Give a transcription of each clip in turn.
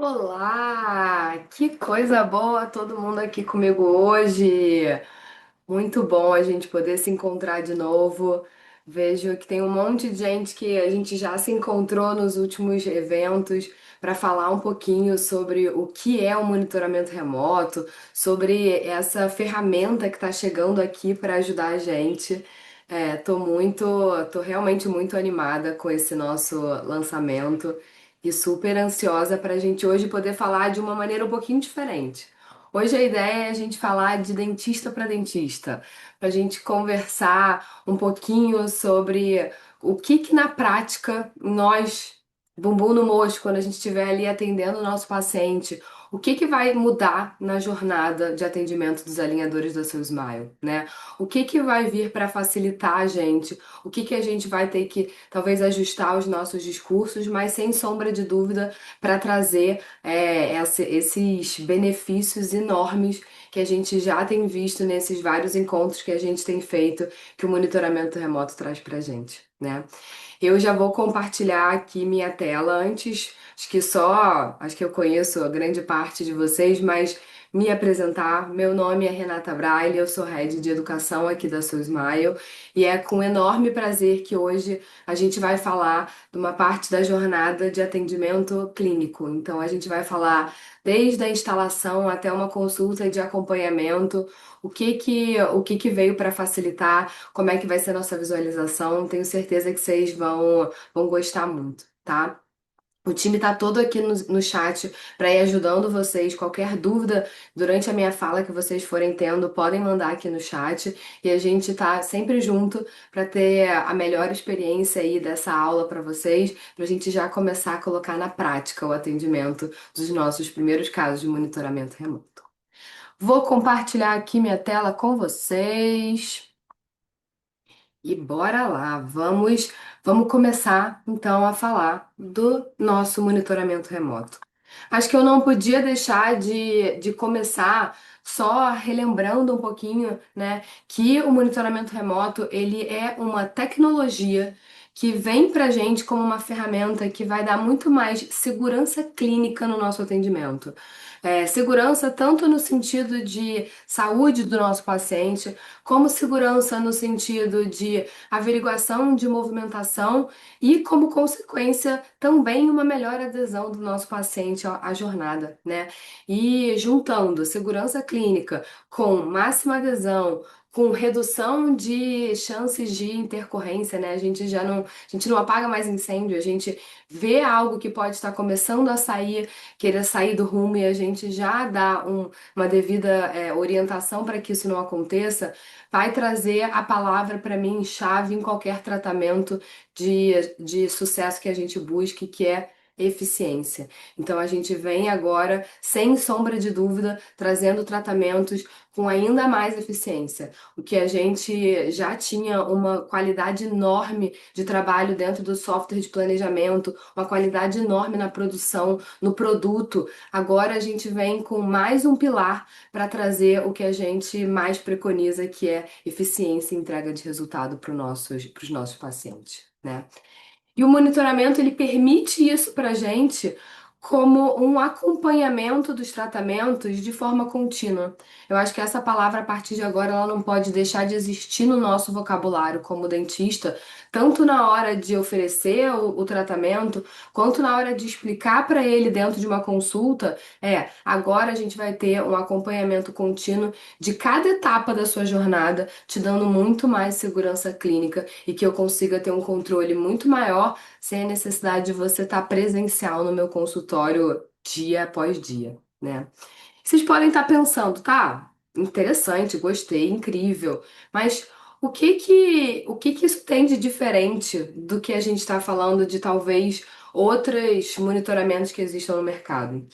Olá, que coisa boa todo mundo aqui comigo hoje. Muito bom a gente poder se encontrar de novo. Vejo que tem um monte de gente que a gente já se encontrou nos últimos eventos para falar um pouquinho sobre o que é o monitoramento remoto, sobre essa ferramenta que está chegando aqui para ajudar a gente. Tô realmente muito animada com esse nosso lançamento e super ansiosa para a gente hoje poder falar de uma maneira um pouquinho diferente. Hoje a ideia é a gente falar de dentista para dentista, para a gente conversar um pouquinho sobre o que que na prática nós, bumbum no mocho, quando a gente estiver ali atendendo o nosso paciente, o que que vai mudar na jornada de atendimento dos alinhadores da Seu Smile, né? O que que vai vir para facilitar a gente? O que que a gente vai ter que talvez ajustar os nossos discursos, mas sem sombra de dúvida para trazer esses benefícios enormes que a gente já tem visto nesses vários encontros que a gente tem feito, que o monitoramento remoto traz para gente, né? Eu já vou compartilhar aqui minha tela antes, acho que eu conheço a grande parte de vocês, mas me apresentar. Meu nome é Renata Braille, eu sou Head de Educação aqui da Sou Smile e é com enorme prazer que hoje a gente vai falar de uma parte da jornada de atendimento clínico. Então, a gente vai falar desde a instalação até uma consulta de acompanhamento, o que que veio para facilitar, como é que vai ser a nossa visualização. Tenho certeza que vocês vão gostar muito, tá? O time tá todo aqui no chat para ir ajudando vocês. Qualquer dúvida durante a minha fala que vocês forem tendo, podem mandar aqui no chat. E a gente tá sempre junto para ter a melhor experiência aí dessa aula para vocês, para a gente já começar a colocar na prática o atendimento dos nossos primeiros casos de monitoramento remoto. Vou compartilhar aqui minha tela com vocês. E bora lá, vamos começar então a falar do nosso monitoramento remoto. Acho que eu não podia deixar de começar só relembrando um pouquinho, né, que o monitoramento remoto ele é uma tecnologia que vem pra gente como uma ferramenta que vai dar muito mais segurança clínica no nosso atendimento. Segurança tanto no sentido de saúde do nosso paciente, como segurança no sentido de averiguação de movimentação e, como consequência, também uma melhor adesão do nosso paciente à jornada, né? E juntando segurança clínica com máxima adesão, com redução de chances de intercorrência, né? A gente não apaga mais incêndio, a gente vê algo que pode estar começando a sair, querer sair do rumo e a gente já dá uma devida orientação para que isso não aconteça, vai trazer a palavra para mim chave em qualquer tratamento de sucesso que a gente busque, que é eficiência. Então a gente vem agora, sem sombra de dúvida, trazendo tratamentos com ainda mais eficiência. O que a gente já tinha uma qualidade enorme de trabalho dentro do software de planejamento, uma qualidade enorme na produção, no produto. Agora a gente vem com mais um pilar para trazer o que a gente mais preconiza, que é eficiência e entrega de resultado para os nossos pacientes, né? E o monitoramento ele permite isso para a gente como um acompanhamento dos tratamentos de forma contínua. Eu acho que essa palavra, a partir de agora, ela não pode deixar de existir no nosso vocabulário como dentista, tanto na hora de oferecer o tratamento, quanto na hora de explicar para ele dentro de uma consulta. Agora a gente vai ter um acompanhamento contínuo de cada etapa da sua jornada, te dando muito mais segurança clínica e que eu consiga ter um controle muito maior sem a necessidade de você estar presencial no meu consultório dia após dia, né? Vocês podem estar pensando, tá? Interessante, gostei, incrível, mas o que que isso tem de diferente do que a gente está falando de talvez outros monitoramentos que existam no mercado?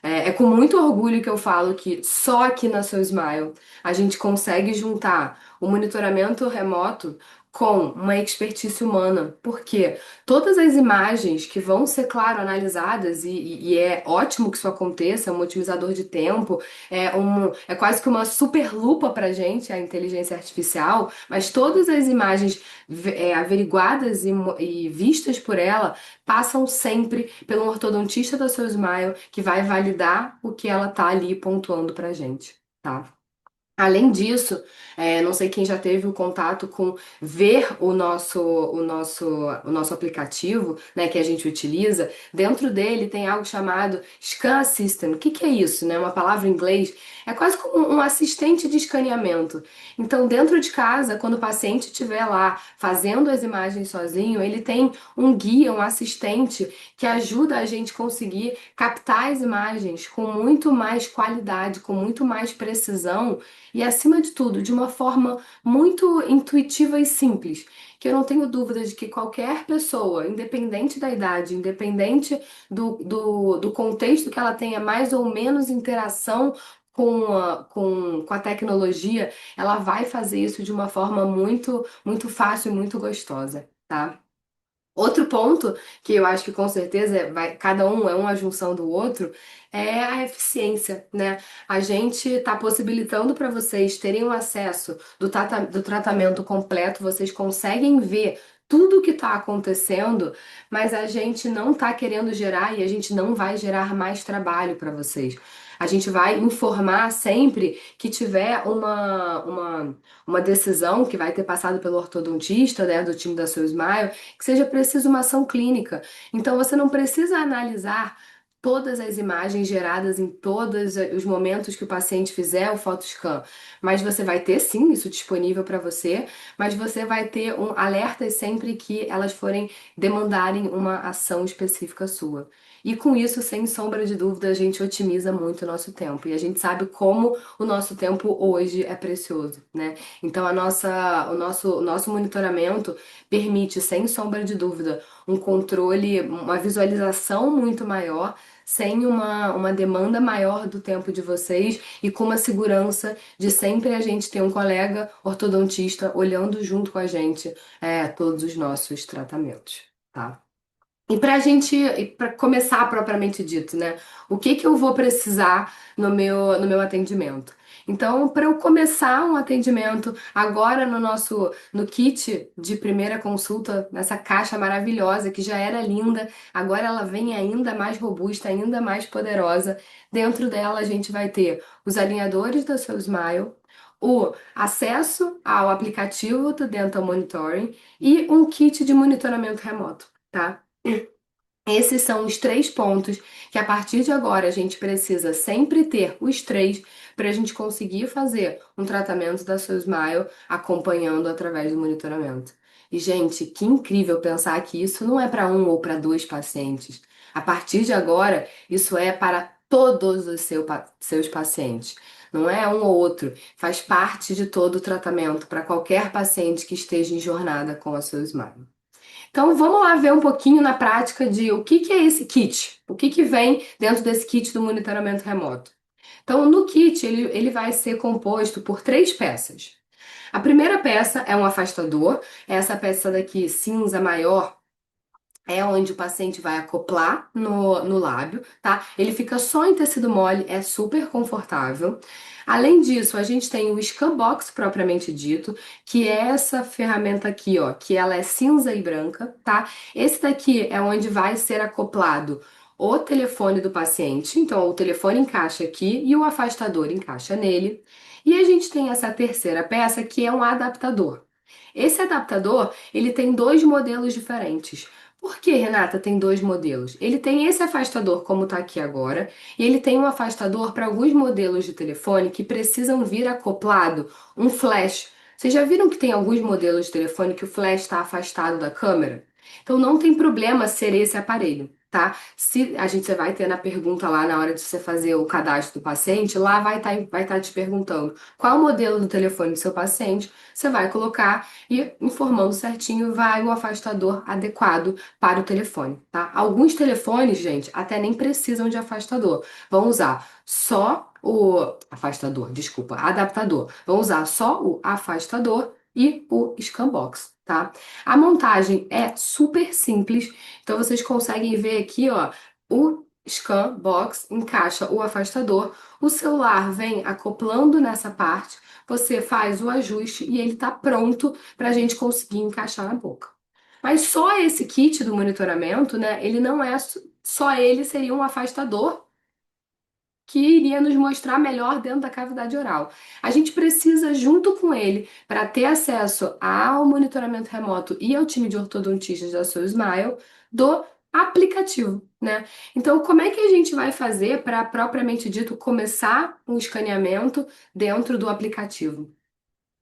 É com muito orgulho que eu falo que só aqui na Seu Smile a gente consegue juntar o monitoramento remoto com uma expertise humana, porque todas as imagens que vão ser, claro, analisadas, e é ótimo que isso aconteça, é um otimizador de tempo, é quase que uma super lupa para gente, a inteligência artificial, mas todas as imagens averiguadas e vistas por ela passam sempre pelo ortodontista da Seu Smile, que vai validar o que ela tá ali pontuando pra gente, tá? Além disso, não sei quem já teve o contato com ver o nosso aplicativo, né, que a gente utiliza. Dentro dele tem algo chamado Scan Assistant. O que que é isso, né? Uma palavra em inglês. É quase como um assistente de escaneamento. Então, dentro de casa, quando o paciente estiver lá fazendo as imagens sozinho, ele tem um guia, um assistente que ajuda a gente conseguir captar as imagens com muito mais qualidade, com muito mais precisão e, acima de tudo, de uma forma muito intuitiva e simples, que eu não tenho dúvida de que qualquer pessoa, independente da idade, independente do contexto que ela tenha mais ou menos interação com a tecnologia, ela vai fazer isso de uma forma muito, muito fácil e muito gostosa, tá? Outro ponto que eu acho que com certeza cada um é uma junção do outro é a eficiência, né? A gente está possibilitando para vocês terem um acesso do tratamento completo, vocês conseguem ver tudo o que está acontecendo, mas a gente não está querendo gerar e a gente não vai gerar mais trabalho para vocês. A gente vai informar sempre que tiver uma decisão que vai ter passado pelo ortodontista, né, do time da Seu Smile, que seja preciso uma ação clínica. Então você não precisa analisar todas as imagens geradas em todos os momentos que o paciente fizer o PhotoScan, mas você vai ter sim isso disponível para você, mas você vai ter um alerta sempre que elas forem demandarem uma ação específica sua. E com isso, sem sombra de dúvida, a gente otimiza muito o nosso tempo. E a gente sabe como o nosso tempo hoje é precioso, né? Então, o nosso monitoramento permite, sem sombra de dúvida, um controle, uma visualização muito maior, sem uma demanda maior do tempo de vocês e com uma segurança de sempre a gente ter um colega ortodontista olhando junto com a gente todos os nossos tratamentos, tá? E para começar propriamente dito, né? O que que eu vou precisar no meu atendimento? Então, para eu começar um atendimento agora no kit de primeira consulta, nessa caixa maravilhosa que já era linda, agora ela vem ainda mais robusta, ainda mais poderosa. Dentro dela a gente vai ter os alinhadores da Seu Smile, o acesso ao aplicativo do Dental Monitoring e um kit de monitoramento remoto, tá? Esses são os três pontos que a partir de agora a gente precisa sempre ter os três para a gente conseguir fazer um tratamento da Seu Smile acompanhando através do monitoramento. E, gente, que incrível pensar que isso não é para um ou para dois pacientes. A partir de agora, isso é para todos os seus pacientes. Não é um ou outro. Faz parte de todo o tratamento para qualquer paciente que esteja em jornada com a Seu Smile. Então vamos lá ver um pouquinho na prática de o que que é esse kit, o que que vem dentro desse kit do monitoramento remoto. Então no kit ele vai ser composto por três peças. A primeira peça é um afastador, essa peça daqui cinza maior é onde o paciente vai acoplar no lábio, tá? Ele fica só em tecido mole, é super confortável. Além disso, a gente tem o Scan Box propriamente dito, que é essa ferramenta aqui, ó, que ela é cinza e branca, tá? Esse daqui é onde vai ser acoplado o telefone do paciente, então o telefone encaixa aqui e o afastador encaixa nele. E a gente tem essa terceira peça que é um adaptador. Esse adaptador, ele tem dois modelos diferentes. Por que, Renata, tem dois modelos? Ele tem esse afastador, como está aqui agora, e ele tem um afastador para alguns modelos de telefone que precisam vir acoplado um flash. Vocês já viram que tem alguns modelos de telefone que o flash está afastado da câmera? Então não tem problema ser esse aparelho, tá? Se a gente você vai ter na pergunta lá na hora de você fazer o cadastro do paciente, lá vai tá te perguntando qual o modelo do telefone do seu paciente, você vai colocar e informando certinho vai o afastador adequado para o telefone, tá? Alguns telefones, gente, até nem precisam de afastador. Vão usar só o afastador, desculpa, adaptador. Vão usar só o afastador e o Scambox, tá? A montagem é super simples, então vocês conseguem ver aqui, ó, o Scan Box encaixa o afastador, o celular vem acoplando nessa parte, você faz o ajuste e ele tá pronto para a gente conseguir encaixar na boca. Mas só esse kit do monitoramento, né? Ele não é só ele seria um afastador que iria nos mostrar melhor dentro da cavidade oral. A gente precisa, junto com ele, para ter acesso ao monitoramento remoto e ao time de ortodontistas da Soul Smile, do aplicativo, né? Então, como é que a gente vai fazer para, propriamente dito, começar o escaneamento dentro do aplicativo?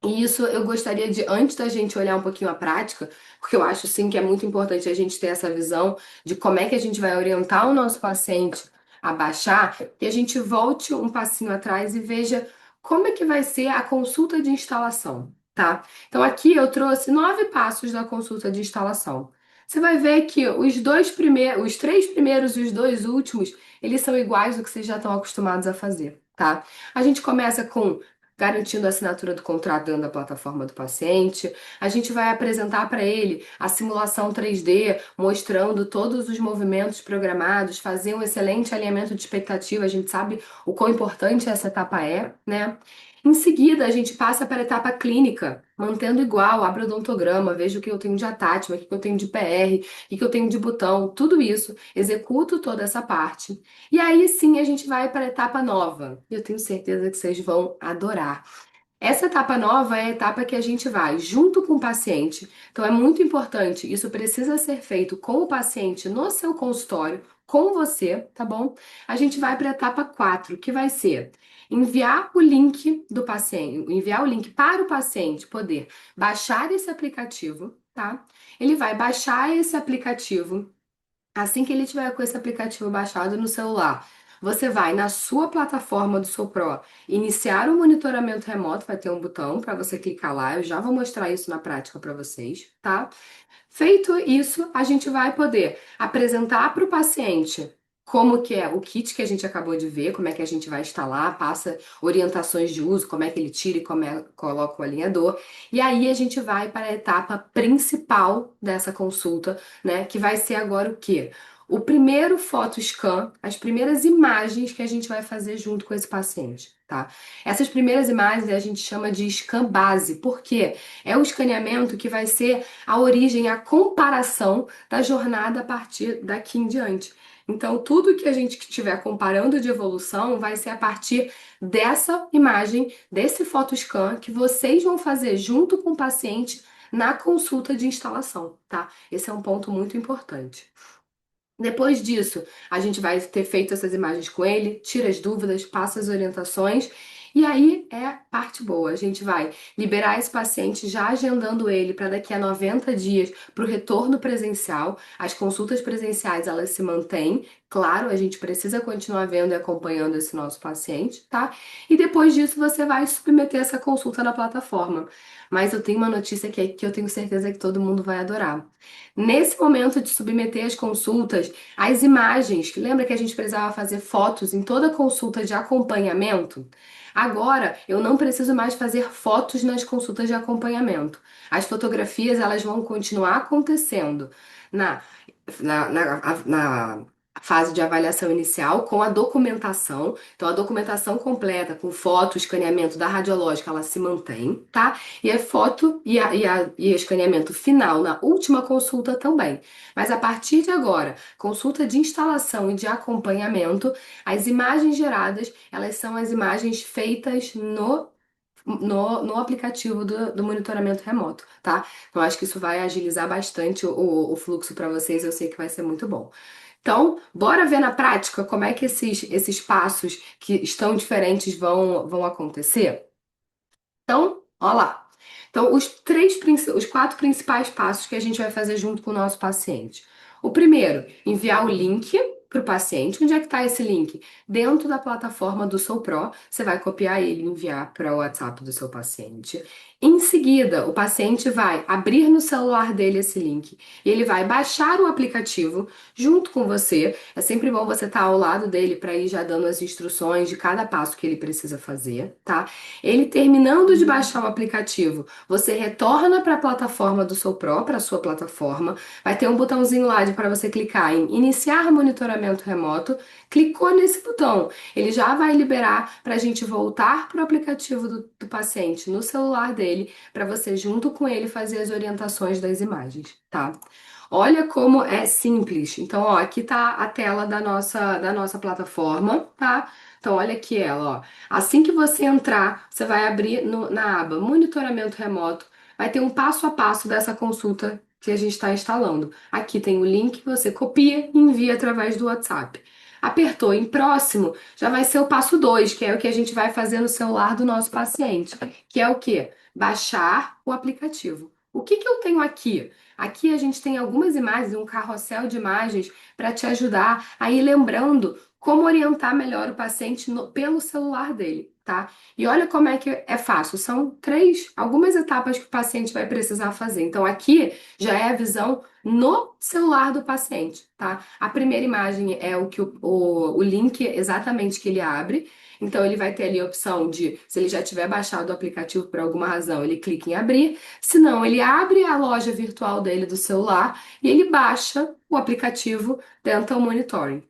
E isso eu gostaria de, antes da gente olhar um pouquinho a prática, porque eu acho sim que é muito importante a gente ter essa visão de como é que a gente vai orientar o nosso paciente a baixar, que a gente volte um passinho atrás e veja como é que vai ser a consulta de instalação, tá? Então aqui eu trouxe 9 passos da consulta de instalação. Você vai ver que os dois primeiros, os 3 primeiros e os 2 últimos, eles são iguais do que vocês já estão acostumados a fazer, tá? A gente começa com garantindo a assinatura do contrato dentro da plataforma do paciente. A gente vai apresentar para ele a simulação 3D, mostrando todos os movimentos programados, fazer um excelente alinhamento de expectativa. A gente sabe o quão importante essa etapa é, né? Em seguida, a gente passa para a etapa clínica, mantendo igual, abro o odontograma, vejo o que eu tenho de attachment, o que eu tenho de PR, o que eu tenho de botão, tudo isso, executo toda essa parte. E aí sim a gente vai para a etapa nova. Eu tenho certeza que vocês vão adorar. Essa etapa nova é a etapa que a gente vai junto com o paciente. Então é muito importante, isso precisa ser feito com o paciente no seu consultório, com você, tá bom? A gente vai para a etapa 4, que vai ser enviar o link do paciente, enviar o link para o paciente poder baixar esse aplicativo, tá? Ele vai baixar esse aplicativo. Assim que ele tiver com esse aplicativo baixado no celular, você vai na sua plataforma do SoPro iniciar o monitoramento remoto, vai ter um botão para você clicar lá. Eu já vou mostrar isso na prática para vocês, tá? Feito isso, a gente vai poder apresentar para o paciente como que é o kit que a gente acabou de ver, como é que a gente vai instalar, passa orientações de uso, como é que ele tira e como é, coloca o alinhador. E aí a gente vai para a etapa principal dessa consulta, né? Que vai ser agora o quê? O primeiro photoscan, as primeiras imagens que a gente vai fazer junto com esse paciente, tá? Essas primeiras imagens a gente chama de scan base, porque é o escaneamento que vai ser a origem, a comparação da jornada a partir daqui em diante. Então, tudo que a gente estiver comparando de evolução vai ser a partir dessa imagem, desse photoscan que vocês vão fazer junto com o paciente na consulta de instalação, tá? Esse é um ponto muito importante. Depois disso, a gente vai ter feito essas imagens com ele, tira as dúvidas, passa as orientações, e aí é a parte boa. A gente vai liberar esse paciente já agendando ele para daqui a 90 dias para o retorno presencial. As consultas presenciais elas se mantêm, claro, a gente precisa continuar vendo e acompanhando esse nosso paciente, tá? E depois disso você vai submeter essa consulta na plataforma. Mas eu tenho uma notícia que eu tenho certeza que todo mundo vai adorar. Nesse momento de submeter as consultas, as imagens, que lembra que a gente precisava fazer fotos em toda consulta de acompanhamento? Agora eu não preciso mais fazer fotos nas consultas de acompanhamento. As fotografias elas vão continuar acontecendo na, na fase de avaliação inicial com a documentação. Então a documentação completa com foto, escaneamento da radiológica, ela se mantém, tá? E a foto e o escaneamento final na última consulta também. Mas a partir de agora, consulta de instalação e de acompanhamento, as imagens geradas, elas são as imagens feitas no aplicativo do monitoramento remoto, tá? Então, acho que isso vai agilizar bastante o fluxo para vocês, eu sei que vai ser muito bom. Então, bora ver na prática como é que esses passos que estão diferentes vão acontecer? Então, ó lá. Então, os 4 principais passos que a gente vai fazer junto com o nosso paciente. O primeiro, enviar o link para o paciente. Onde é que está esse link? Dentro da plataforma do SoulPro. Você vai copiar ele e enviar para o WhatsApp do seu paciente. Em seguida, o paciente vai abrir no celular dele esse link e ele vai baixar o aplicativo junto com você. É sempre bom você estar ao lado dele para ir já dando as instruções de cada passo que ele precisa fazer, tá? Ele terminando de baixar o aplicativo, você retorna para a plataforma do Sopro, para a sua plataforma. Vai ter um botãozinho lá para você clicar em iniciar monitoramento remoto. Clicou nesse botão, ele já vai liberar para a gente voltar para o aplicativo do paciente no celular dele, para você, junto com ele, fazer as orientações das imagens, tá? Olha como é simples. Então, ó, aqui tá a tela da nossa plataforma, tá? Então, olha aqui ela, ó. Assim que você entrar, você vai abrir na aba Monitoramento Remoto, vai ter um passo a passo dessa consulta que a gente está instalando. Aqui tem o link, você copia e envia através do WhatsApp. Apertou em próximo, já vai ser o passo 2, que é o que a gente vai fazer no celular do nosso paciente, que é o quê? Baixar o aplicativo. O que que eu tenho aqui? Aqui a gente tem algumas imagens, um carrossel de imagens para te ajudar a ir lembrando como orientar melhor o paciente pelo celular dele, tá? E olha como é que é fácil. São algumas etapas que o paciente vai precisar fazer. Então aqui já é a visão no celular do paciente, tá? A primeira imagem é o link exatamente que ele abre. Então ele vai ter ali a opção de, se ele já tiver baixado o aplicativo por alguma razão, ele clica em abrir. Se não, ele abre a loja virtual dele do celular e ele baixa o aplicativo Dental Monitoring.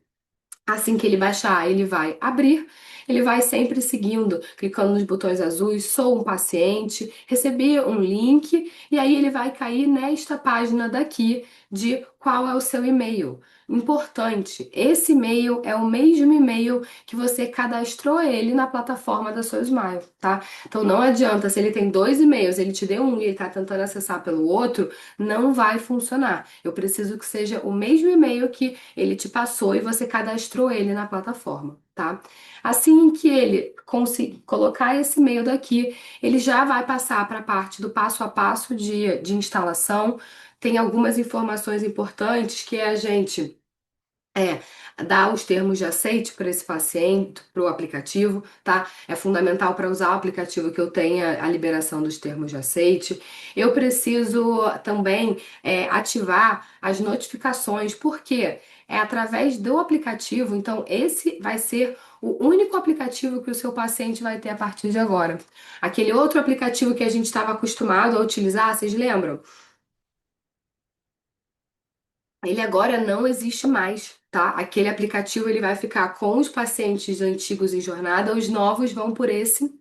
Assim que ele baixar, ele vai abrir, ele vai sempre seguindo, clicando nos botões azuis, sou um paciente, receber um link, e aí ele vai cair nesta página daqui de qual é o seu e-mail. Importante, esse e-mail é o mesmo e-mail que você cadastrou ele na plataforma da sua Smile, tá? Então não adianta, se ele tem dois e-mails, ele te deu um e ele tá tentando acessar pelo outro, não vai funcionar. Eu preciso que seja o mesmo e-mail que ele te passou e você cadastrou ele na plataforma, tá? Assim que ele conseguir colocar esse e-mail daqui, ele já vai passar para a parte do passo a passo de instalação. Tem algumas informações importantes que a gente dar os termos de aceite para esse paciente, para o aplicativo, tá? É fundamental para usar o aplicativo que eu tenha a liberação dos termos de aceite. Eu preciso também ativar as notificações, porque é através do aplicativo, então esse vai ser o único aplicativo que o seu paciente vai ter a partir de agora. Aquele outro aplicativo que a gente estava acostumado a utilizar, vocês lembram? Ele agora não existe mais, tá? Aquele aplicativo ele vai ficar com os pacientes antigos em jornada, os novos vão por esse.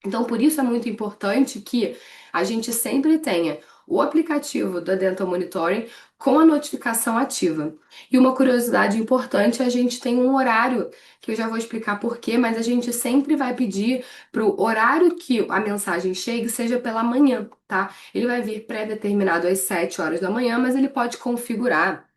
Então, por isso é muito importante que a gente sempre tenha o aplicativo da Dental Monitoring com a notificação ativa. E uma curiosidade importante, a gente tem um horário, que eu já vou explicar por quê, mas a gente sempre vai pedir para o horário que a mensagem chegue seja pela manhã, tá? Ele vai vir pré-determinado às 7 horas da manhã, mas ele pode configurar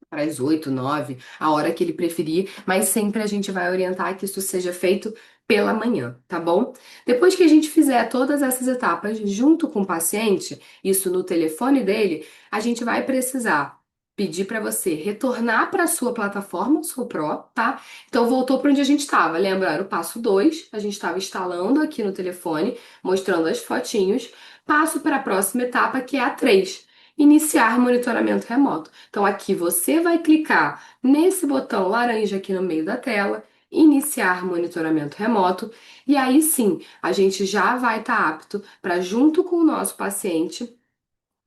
para as 8, 9, a hora que ele preferir, mas sempre a gente vai orientar que isso seja feito pela manhã, tá bom? Depois que a gente fizer todas essas etapas junto com o paciente, isso no telefone dele, a gente vai precisar pedir para você retornar para a sua plataforma, o seu Pro, tá? Então voltou para onde a gente estava. Lembra, era o passo 2, a gente estava instalando aqui no telefone, mostrando as fotinhos. Passo para a próxima etapa, que é a 3. Iniciar monitoramento remoto. Então, aqui você vai clicar nesse botão laranja aqui no meio da tela, iniciar monitoramento remoto, e aí sim a gente já vai estar apto para, junto com o nosso paciente,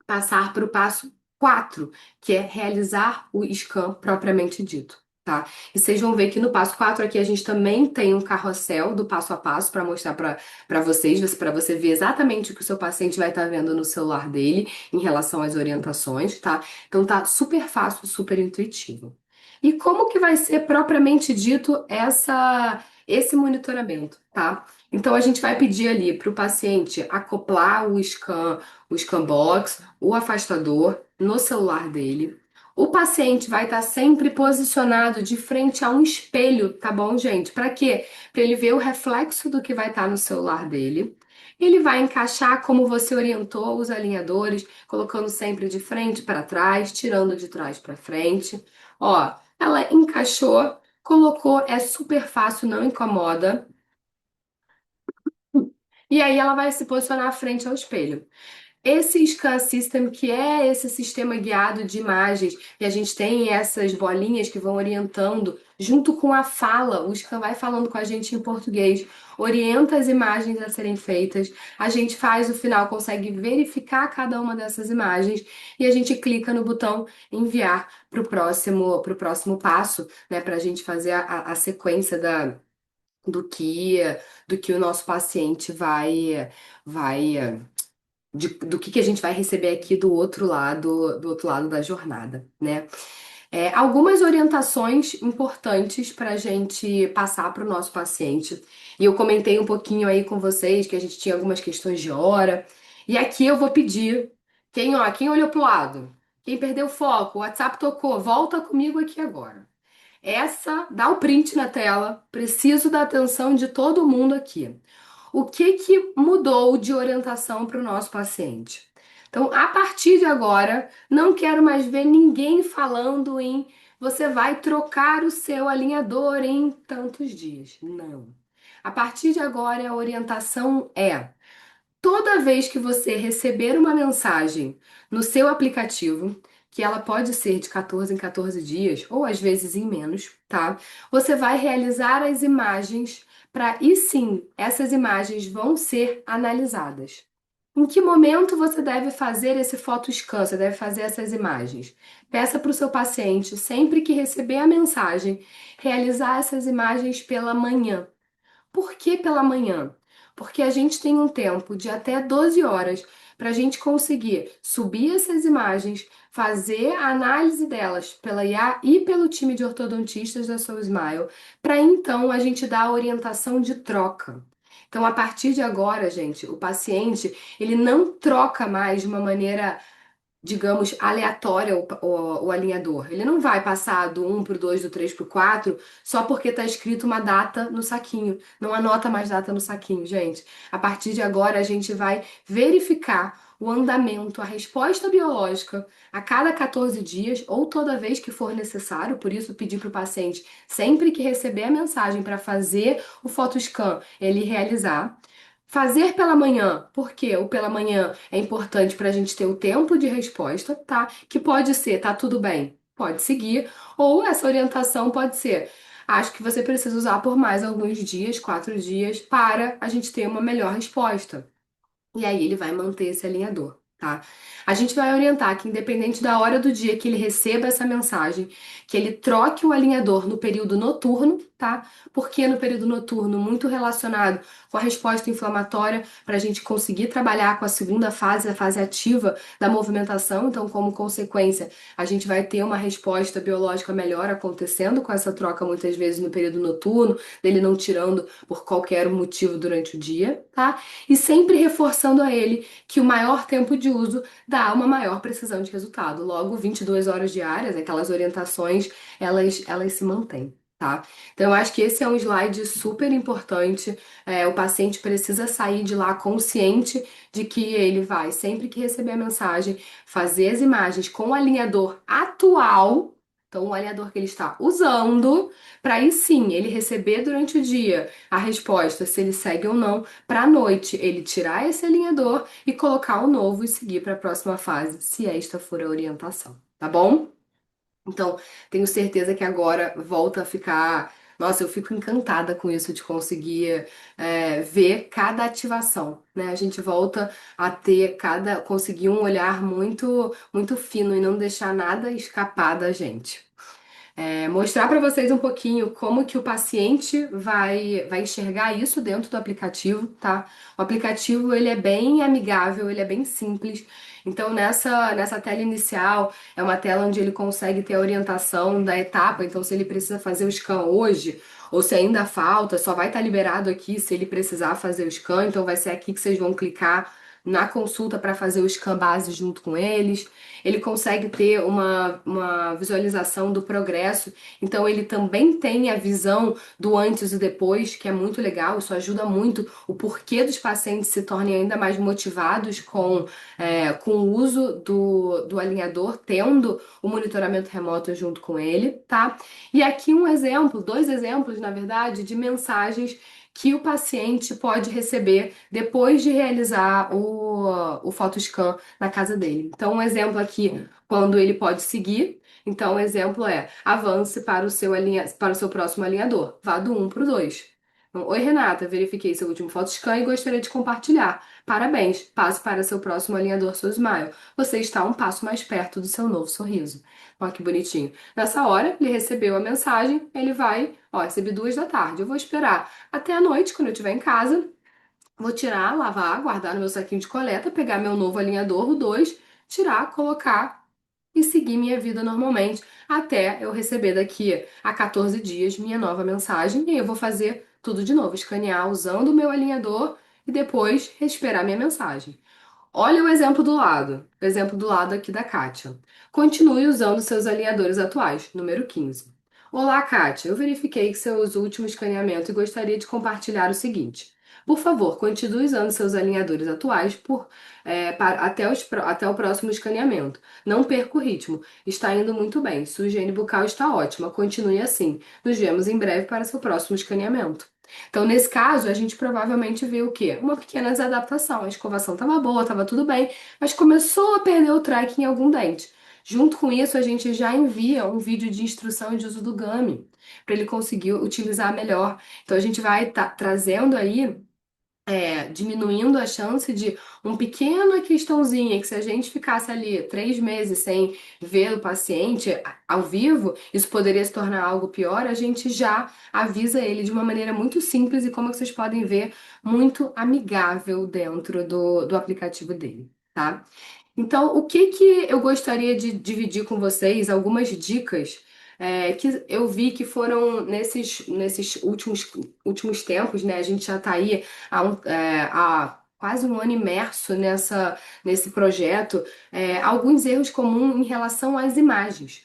passar para o passo 4, que é realizar o scan propriamente dito. Tá? E vocês vão ver que no passo 4 aqui a gente também tem um carrossel do passo a passo para mostrar para vocês, para você ver exatamente o que o seu paciente vai estar vendo no celular dele em relação às orientações, tá? Então tá super fácil, super intuitivo. E como que vai ser propriamente dito esse monitoramento, tá? Então a gente vai pedir ali para o paciente acoplar o scan box, o afastador no celular dele. O paciente vai estar sempre posicionado de frente a um espelho, tá bom, gente? Para quê? Para ele ver o reflexo do que vai estar no celular dele. Ele vai encaixar como você orientou os alinhadores, colocando sempre de frente para trás, tirando de trás para frente. Ó, ela encaixou, colocou, é super fácil, não incomoda. E aí ela vai se posicionar frente ao espelho. Esse Scan System, que é esse sistema guiado de imagens, e a gente tem essas bolinhas que vão orientando, junto com a fala, o Scan vai falando com a gente em português, orienta as imagens a serem feitas, a gente faz o final, consegue verificar cada uma dessas imagens, e a gente clica no botão enviar para o próximo passo, né, para a gente fazer a sequência do que, do que o nosso paciente vai do que a gente vai receber aqui do outro lado da jornada, né? Algumas orientações importantes para a gente passar para o nosso paciente. E eu comentei um pouquinho aí com vocês que a gente tinha algumas questões de hora. E aqui eu vou pedir, quem olhou para o lado, quem perdeu o foco, o WhatsApp tocou, volta comigo aqui agora. Dá o print na tela, preciso da atenção de todo mundo aqui. O que que mudou de orientação para o nosso paciente? Então, a partir de agora, não quero mais ver ninguém falando em você vai trocar o seu alinhador em tantos dias. Não. A partir de agora, a orientação é: toda vez que você receber uma mensagem no seu aplicativo, que ela pode ser de 14 em 14 dias, ou às vezes em menos, tá? Você vai realizar as imagens para, e sim, essas imagens vão ser analisadas. Em que momento você deve fazer esse photoscan, você deve fazer essas imagens? Peça para o seu paciente, sempre que receber a mensagem, realizar essas imagens pela manhã. Por que pela manhã? Porque a gente tem um tempo de até 12 horas para a gente conseguir subir essas imagens, fazer a análise delas pela IA e pelo time de ortodontistas da Soul Smile, para então a gente dar a orientação de troca. Então, a partir de agora, gente, o paciente, ele não troca mais de uma maneira, digamos, aleatória o alinhador. Ele não vai passar do um para o 2, do 3 para o 4 só porque está escrito uma data no saquinho. Não anota mais data no saquinho, gente. A partir de agora, a gente vai verificar o andamento, a resposta biológica a cada 14 dias ou toda vez que for necessário. Por isso, pedir para o paciente, sempre que receber a mensagem para fazer o photoscan, ele realizar. Fazer pela manhã, porque o pela manhã é importante para a gente ter o tempo de resposta, tá? Que pode ser, tá tudo bem, pode seguir, ou essa orientação pode ser, acho que você precisa usar por mais alguns dias, 4 dias, para a gente ter uma melhor resposta. E aí ele vai manter esse alinhador, tá? A gente vai orientar que, independente da hora do dia que ele receba essa mensagem, que ele troque o alinhador no período noturno, tá? Porque no período noturno, muito relacionado com a resposta inflamatória, para a gente conseguir trabalhar com a segunda fase, a fase ativa da movimentação. Então, como consequência, a gente vai ter uma resposta biológica melhor acontecendo com essa troca, muitas vezes no período noturno, dele não tirando por qualquer motivo durante o dia, tá? E sempre reforçando a ele que o maior tempo de uso dá uma maior precisão de resultado. Logo, 22 horas diárias, aquelas orientações, elas se mantêm. Tá? Então, eu acho que esse é um slide super importante. O paciente precisa sair de lá consciente de que ele vai, sempre que receber a mensagem, fazer as imagens com o alinhador atual, então o alinhador que ele está usando, para aí sim ele receber durante o dia a resposta se ele segue ou não, para a noite ele tirar esse alinhador e colocar o novo e seguir para a próxima fase, se esta for a orientação, tá bom? Então, tenho certeza que agora volta a ficar. Nossa, eu fico encantada com isso de conseguir ver cada ativação, né? A gente volta a ter conseguir um olhar muito, muito fino e não deixar nada escapar da gente. Mostrar para vocês um pouquinho como que o paciente vai enxergar isso dentro do aplicativo, tá? O aplicativo ele é bem amigável, ele é bem simples. Então nessa tela inicial é uma tela onde ele consegue ter a orientação da etapa. Então se ele precisa fazer o scan hoje ou se ainda falta, só vai estar liberado aqui se ele precisar fazer o scan. Então vai ser aqui que vocês vão clicar na consulta para fazer o scan base junto com eles. Ele consegue ter uma visualização do progresso, então ele também tem a visão do antes e depois, que é muito legal, isso ajuda muito o porquê dos pacientes se tornem ainda mais motivados com o uso do alinhador, tendo o monitoramento remoto junto com ele, tá? E aqui um exemplo, dois exemplos, na verdade, de mensagens que o paciente pode receber depois de realizar o photoscan na casa dele. Então, um exemplo aqui, quando ele pode seguir. Então, o exemplo é: avance para o seu para o seu próximo alinhador. Vá do 1 para o 2. Então, oi, Renata, verifiquei seu último photoscan e gostaria de compartilhar. Parabéns, passe para seu próximo alinhador Seu Smile. Você está um passo mais perto do seu novo sorriso. Olha que bonitinho. Nessa hora, ele recebeu a mensagem, ele vai, ó, recebi 2 da tarde. Eu vou esperar até a noite, quando eu estiver em casa. Vou tirar, lavar, guardar no meu saquinho de coleta, pegar meu novo alinhador, o 2, tirar, colocar e seguir minha vida normalmente até eu receber daqui a 14 dias minha nova mensagem. E aí eu vou fazer tudo de novo, escanear usando o meu alinhador e depois esperar minha mensagem. Olha o exemplo do lado aqui da Kátia. Continue usando seus alinhadores atuais, número 15. Olá, Kátia. Eu verifiquei que seus últimos escaneamento e gostaria de compartilhar o seguinte. Por favor, continue usando seus alinhadores atuais até o próximo escaneamento. Não perca o ritmo. Está indo muito bem. Sua higiene bucal está ótima. Continue assim. Nos vemos em breve para seu próximo escaneamento. Então, nesse caso, a gente provavelmente viu o quê? Uma pequena desadaptação. A escovação estava boa, estava tudo bem, mas começou a perder o track em algum dente. Junto com isso, a gente já envia um vídeo de instrução de uso do Gummy, para ele conseguir utilizar melhor. Então, a gente vai estar trazendo aí diminuindo a chance de uma pequena questãozinha, que se a gente ficasse ali 3 meses sem ver o paciente ao vivo, isso poderia se tornar algo pior, a gente já avisa ele de uma maneira muito simples e, como vocês podem ver, muito amigável dentro do aplicativo dele, tá? Então, o que que eu gostaria de dividir com vocês, algumas dicas que eu vi que foram nesses últimos tempos, né? A gente já está aí há quase um ano imerso nesse projeto, alguns erros comuns em relação às imagens.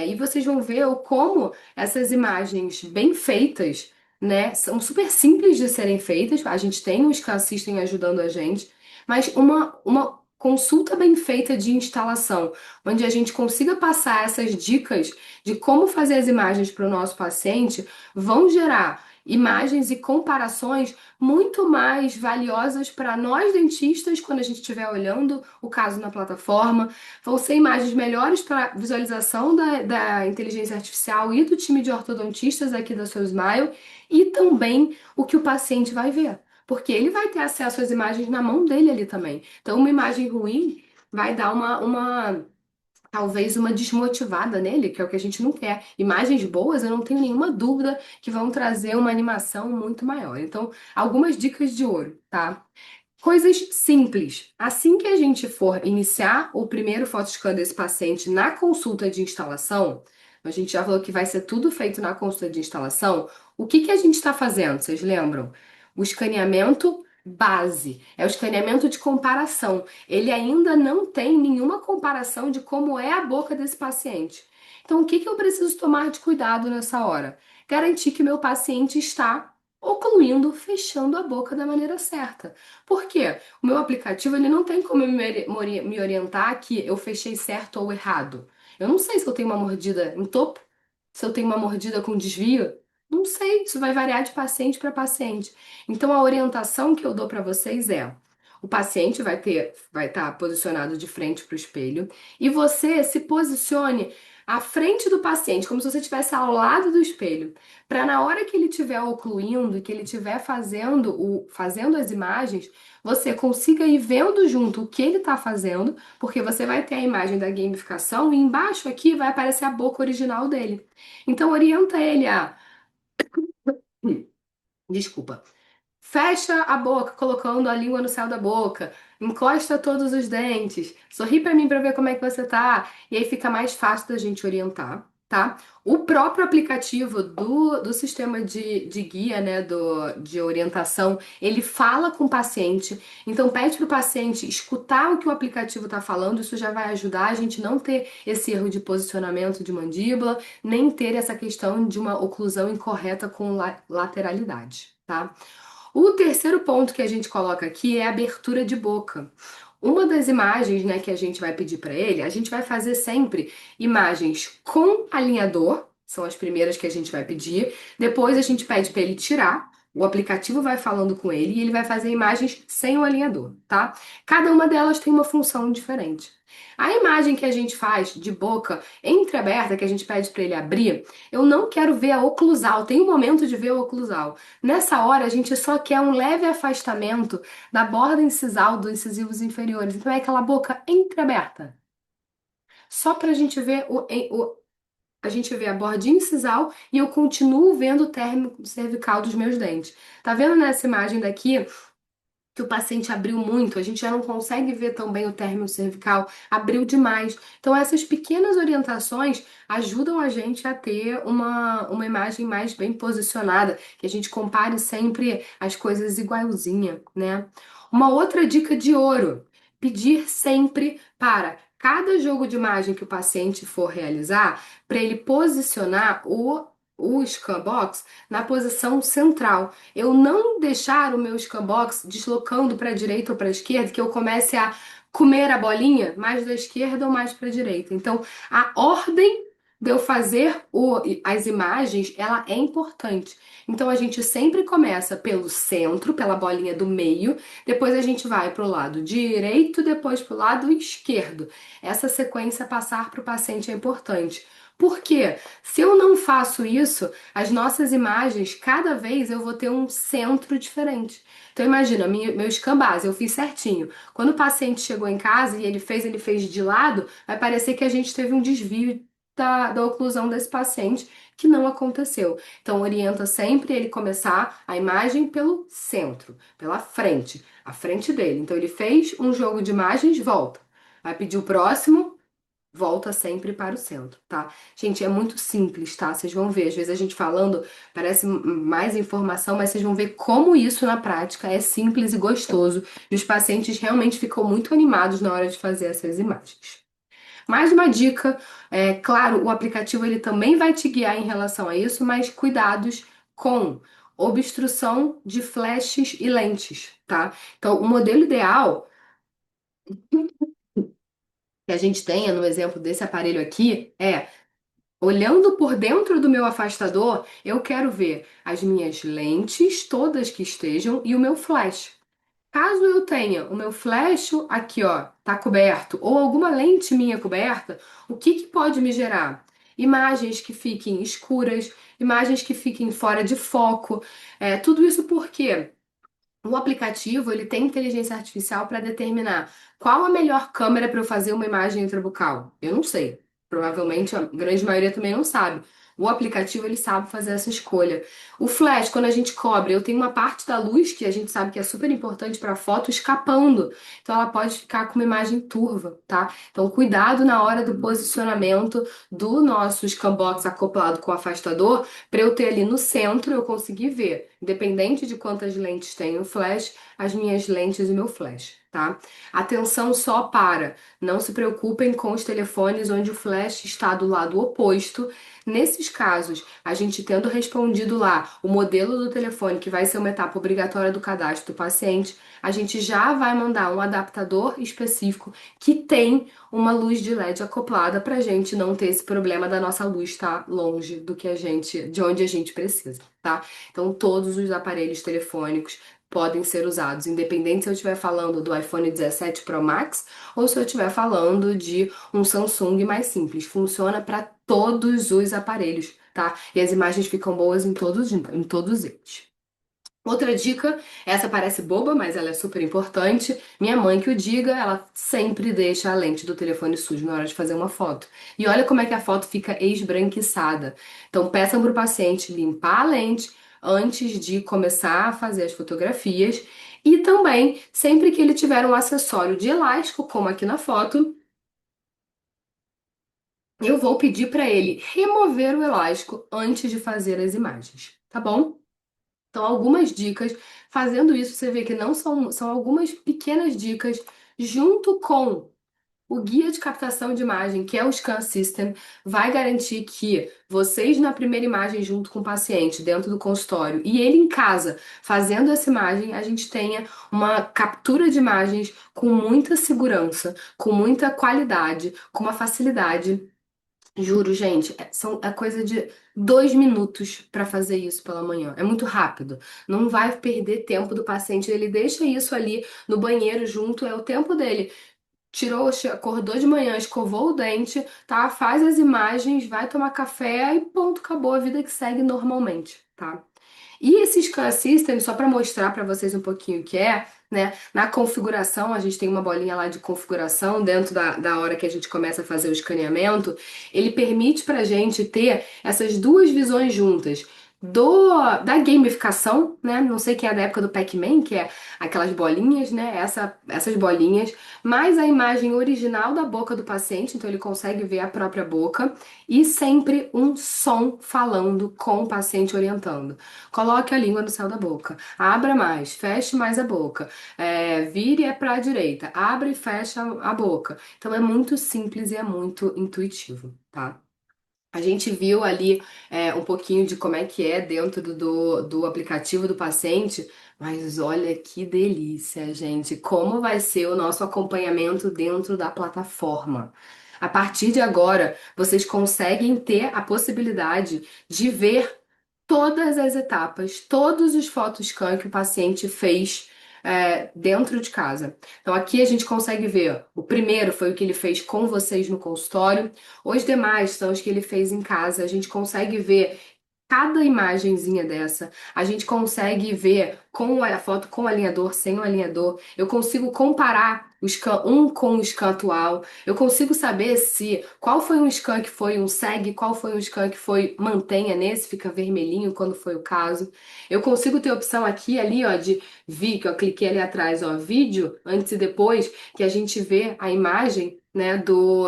E vocês vão ver como essas imagens bem feitas, né, são super simples de serem feitas. A gente tem os que assistem ajudando a gente, mas uma consulta bem feita de instalação, onde a gente consiga passar essas dicas de como fazer as imagens para o nosso paciente, vão gerar imagens e comparações muito mais valiosas para nós dentistas quando a gente estiver olhando o caso na plataforma. Vão ser imagens melhores para visualização da inteligência artificial e do time de ortodontistas aqui da Seu Smile e também o que o paciente vai ver. Porque ele vai ter acesso às imagens na mão dele ali também. Então, uma imagem ruim vai dar talvez uma desmotivada nele, que é o que a gente não quer. Imagens boas, eu não tenho nenhuma dúvida que vão trazer uma animação muito maior. Então, algumas dicas de ouro, tá? Coisas simples. Assim que a gente for iniciar o primeiro photoscan desse paciente na consulta de instalação, a gente já falou que vai ser tudo feito na consulta de instalação. O que que a gente está fazendo? Vocês lembram? O escaneamento base, é o escaneamento de comparação. Ele ainda não tem nenhuma comparação de como é a boca desse paciente. Então, o que que eu preciso tomar de cuidado nessa hora? Garantir que meu paciente está ocluindo, fechando a boca da maneira certa. Por quê? O meu aplicativo ele não tem como me orientar que eu fechei certo ou errado. Eu não sei se eu tenho uma mordida em topo, se eu tenho uma mordida com desvio. Não sei, isso vai variar de paciente para paciente. Então a orientação que eu dou para vocês é: o paciente vai estar posicionado de frente para o espelho e você se posicione à frente do paciente, como se você estivesse ao lado do espelho, para na hora que ele estiver ocluindo e que ele estiver fazendo as imagens, você consiga ir vendo junto o que ele está fazendo, porque você vai ter a imagem da gamificação e embaixo aqui vai aparecer a boca original dele. Então orienta ele a, desculpa, fecha a boca, colocando a língua no céu da boca. Encosta todos os dentes. Sorri pra mim pra ver como é que você tá. E aí fica mais fácil da gente orientar, tá? O próprio aplicativo do sistema de guia, né, de orientação, ele fala com o paciente. Então pede pro paciente escutar o que o aplicativo tá falando. Isso já vai ajudar a gente não ter esse erro de posicionamento de mandíbula, nem ter essa questão de uma oclusão incorreta com lateralidade, tá? O terceiro ponto que a gente coloca aqui é a abertura de boca. Uma das imagens, né, que a gente vai pedir para ele, a gente vai fazer sempre imagens com alinhador, são as primeiras que a gente vai pedir. Depois a gente pede para ele tirar, O aplicativo vai falando com ele e ele vai fazer imagens sem o alinhador, tá? Cada uma delas tem uma função diferente. A imagem que a gente faz de boca entreaberta, que a gente pede para ele abrir, eu não quero ver a oclusal, tem um momento de ver a oclusal. Nessa hora, a gente só quer um leve afastamento da borda incisal dos incisivos inferiores. Então, é aquela boca entreaberta. Só para a gente ver a gente vê a bordinha incisal e eu continuo vendo o término cervical dos meus dentes. Tá vendo nessa imagem daqui? Que o paciente abriu muito, a gente já não consegue ver tão bem o término cervical, abriu demais. Então, essas pequenas orientações ajudam a gente a ter uma imagem mais bem posicionada, que a gente compare sempre as coisas igualzinha, né? Uma outra dica de ouro: pedir sempre para cada jogo de imagem que o paciente for realizar, para ele posicionar o scan box na posição central. Eu não deixar o meu scanbox deslocando para a direita ou para a esquerda, que eu comece a comer a bolinha mais da esquerda ou mais para a direita. Então, a ordem de eu fazer as imagens, ela é importante. Então, a gente sempre começa pelo centro, pela bolinha do meio, depois a gente vai para o lado direito, depois para o lado esquerdo. Essa sequência passar para o paciente é importante. Por quê? Se eu não faço isso, as nossas imagens, cada vez eu vou ter um centro diferente. Então imagina, meu scan base, eu fiz certinho. Quando o paciente chegou em casa e ele fez de lado, vai parecer que a gente teve um desvio da oclusão desse paciente, que não aconteceu. Então orienta sempre ele começar a imagem pelo centro, pela frente, a frente dele. Então ele fez um jogo de imagens, volta. Vai pedir o próximo, volta sempre para o centro, tá? Gente, é muito simples, tá? Vocês vão ver, às vezes a gente falando parece mais informação, mas vocês vão ver como isso na prática é simples e gostoso. E os pacientes realmente ficam muito animados na hora de fazer essas imagens. Mais uma dica, claro, o aplicativo ele também vai te guiar em relação a isso, mas cuidados com obstrução de flashes e lentes, tá? Então, o modelo ideal que a gente tenha no exemplo desse aparelho aqui é olhando por dentro do meu afastador, eu quero ver as minhas lentes, todas que estejam, e o meu flash. Caso eu tenha o meu flash aqui, ó, tá coberto, ou alguma lente minha coberta, o que que pode me gerar? Imagens que fiquem escuras, imagens que fiquem fora de foco. Tudo isso porque o aplicativo ele tem inteligência artificial para determinar qual a melhor câmera para eu fazer uma imagem intrabucal. Eu não sei. Provavelmente a grande maioria também não sabe. O aplicativo ele sabe fazer essa escolha. O flash, quando a gente cobre, eu tenho uma parte da luz que a gente sabe que é super importante para a foto escapando. Então ela pode ficar com uma imagem turva, tá? Então cuidado na hora do posicionamento do nosso scanbox acoplado com o afastador para eu ter ali no centro, eu conseguir ver, independente de quantas lentes tem o flash, as minhas lentes e meu flash, tá? Atenção só para, não se preocupem com os telefones onde o flash está do lado oposto. Nesses casos, a gente tendo respondido lá o modelo do telefone, que vai ser uma etapa obrigatória do cadastro do paciente, a gente já vai mandar um adaptador específico que tem uma luz de LED acoplada para a gente não ter esse problema da nossa luz estar longe do que a gente, de onde a gente precisa, tá? Então, todos os aparelhos telefônicos podem ser usados, independente se eu estiver falando do iPhone 17 Pro Max ou se eu estiver falando de um Samsung mais simples. Funciona para todos os aparelhos, tá? E as imagens ficam boas em todos eles. Outra dica, essa parece boba, mas ela é super importante. Minha mãe que o diga, ela sempre deixa a lente do telefone sujo na hora de fazer uma foto. E olha como é que a foto fica esbranquiçada. Então, peçam para o paciente limpar a lente antes de começar a fazer as fotografias. E também, sempre que ele tiver um acessório de elástico, como aqui na foto, eu vou pedir para ele remover o elástico antes de fazer as imagens, tá bom? Então, algumas dicas. Fazendo isso, você vê que não são algumas pequenas dicas, junto com o guia de captação de imagem, que é o Scan System, vai garantir que vocês, na primeira imagem, junto com o paciente, dentro do consultório, e ele em casa, fazendo essa imagem, a gente tenha uma captura de imagens com muita segurança, com muita qualidade, com uma facilidade Juro, gente, é coisa de 2 minutos para fazer isso pela manhã. É muito rápido. Não vai perder tempo do paciente. Ele deixa isso ali no banheiro junto, é o tempo dele. Tirou, acordou de manhã, escovou o dente, tá? Faz as imagens, vai tomar café e ponto, acabou a vida que segue normalmente, tá? E esse Scan System, só para mostrar para vocês um pouquinho o que é, né? Na configuração, a gente tem uma bolinha lá de configuração dentro da hora que a gente começa a fazer o escaneamento. Ele permite para a gente ter essas duas visões juntas. Da gamificação, né? Não sei quem é da época do Pac-Man, que é aquelas bolinhas, né? Essas bolinhas, mais a imagem original da boca do paciente, então ele consegue ver a própria boca, e sempre um som falando com o paciente orientando. Coloque a língua no céu da boca. Abra mais, feche mais a boca. Vire para a direita. Abre e fecha a boca. Então é muito simples e é muito intuitivo, tá? A gente viu ali um pouquinho de como é que é dentro do aplicativo do paciente, mas olha que delícia, gente. Como vai ser o nosso acompanhamento dentro da plataforma? A partir de agora, vocês conseguem ter a possibilidade de ver todas as etapas, todos os photoscan que o paciente fez dentro de casa. Então aqui a gente consegue ver, o primeiro foi o que ele fez com vocês no consultório, os demais são os que ele fez em casa. A gente consegue ver cada imagenzinha dessa, a gente consegue ver com a foto com o alinhador, sem o alinhador. Eu consigo comparar o scan um com o scan atual. Eu consigo saber se qual foi um scan que foi um segue, qual foi um scan que foi mantenha nesse, fica vermelhinho quando foi o caso. Eu consigo ter opção aqui e ali, ó, de vi que eu cliquei ali atrás, ó, vídeo antes e depois, que a gente vê a imagem, né,